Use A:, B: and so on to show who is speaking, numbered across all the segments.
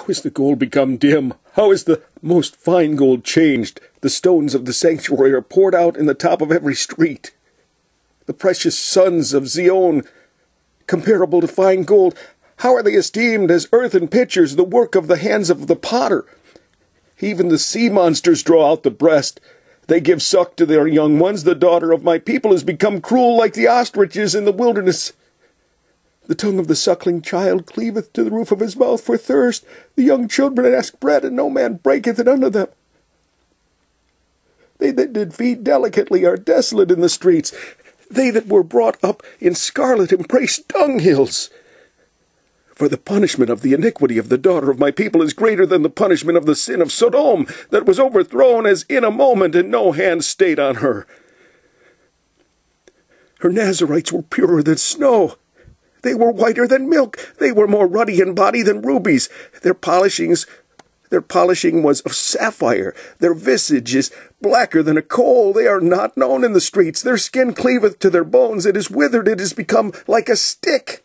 A: How is the gold become dim? How is the most fine gold changed? The stones of the sanctuary are poured out in the top of every street. The precious sons of Zion, comparable to fine gold, how are they esteemed as earthen pitchers, the work of the hands of the potter? Even the sea monsters draw out the breast. They give suck to their young ones. The daughter of my people has become cruel like the ostriches in the wilderness. The tongue of the suckling child cleaveth to the roof of his mouth for thirst. The young children ask bread, and no man breaketh it unto them. They that did feed delicately are desolate in the streets. They that were brought up in scarlet embrace dunghills. For the punishment of the iniquity of the daughter of my people is greater than the punishment of the sin of Sodom, that was overthrown as in a moment, and no hand stayed on her. Her Nazarites were purer than snow. They were whiter than milk. They were more ruddy in body than rubies. Their polishing was of sapphire. Their visage is blacker than a coal. They are not known in the streets. Their skin cleaveth to their bones. It is withered. It is become like a stick.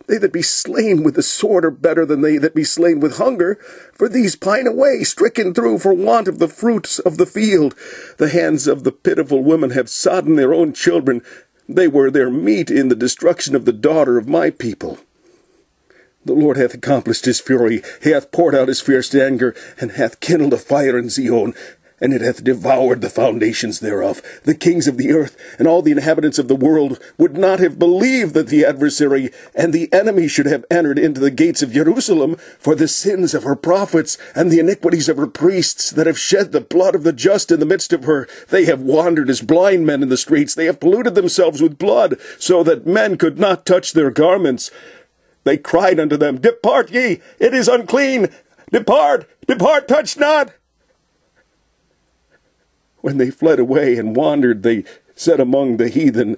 A: They that be slain with the sword are better than they that be slain with hunger, for these pine away, stricken through for want of the fruits of the field. The hands of the pitiful women have sodden their own children. They were their meat in the destruction of the daughter of my people. The Lord hath accomplished his fury. He hath poured out his fierce anger, and hath kindled a fire in Zion, and it hath devoured the foundations thereof. The kings of the earth and all the inhabitants of the world would not have believed that the adversary and the enemy should have entered into the gates of Jerusalem, for the sins of her prophets and the iniquities of her priests that have shed the blood of the just in the midst of her. They have wandered as blind men in the streets. They have polluted themselves with blood, so that men could not touch their garments. They cried unto them, Depart ye, it is unclean. Depart, depart, touch not. When they fled away and wandered, they said among the heathen,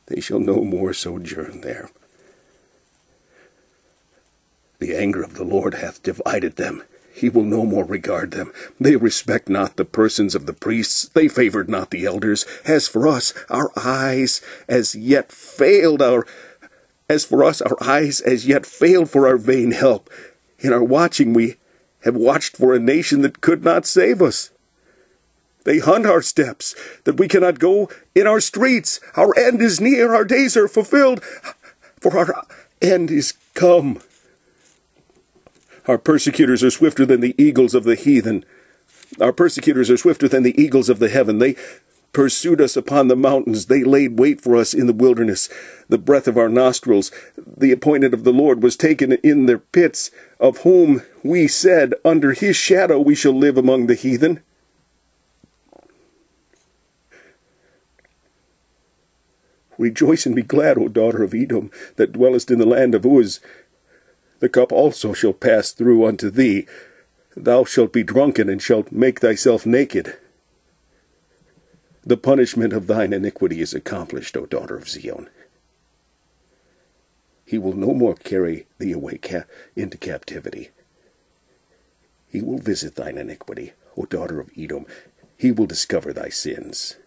A: They shall no more sojourn there. The anger of the Lord hath divided them. He will no more regard them. They respect not the persons of the priests. They favored not the elders. As for us, our eyes as yet failed for our vain help. In our watching we have watched for a nation that could not save us. They hunt our steps, that we cannot go in our streets. Our end is near, our days are fulfilled, for our end is come. Our persecutors are swifter than the eagles of the heathen. Our persecutors are swifter than the eagles of the heaven. They pursued us upon the mountains. They laid wait for us in the wilderness. The breath of our nostrils, the appointed of the Lord, was taken in their pits, of whom we said, Under his shadow we shall live among the heathen. Rejoice and be glad, O daughter of Edom, that dwellest in the land of Uz. The cup also shall pass through unto thee. Thou shalt be drunken, and shalt make thyself naked. The punishment of thine iniquity is accomplished, O daughter of Zion. He will no more carry thee away into captivity. He will visit thine iniquity, O daughter of Edom. He will discover thy sins.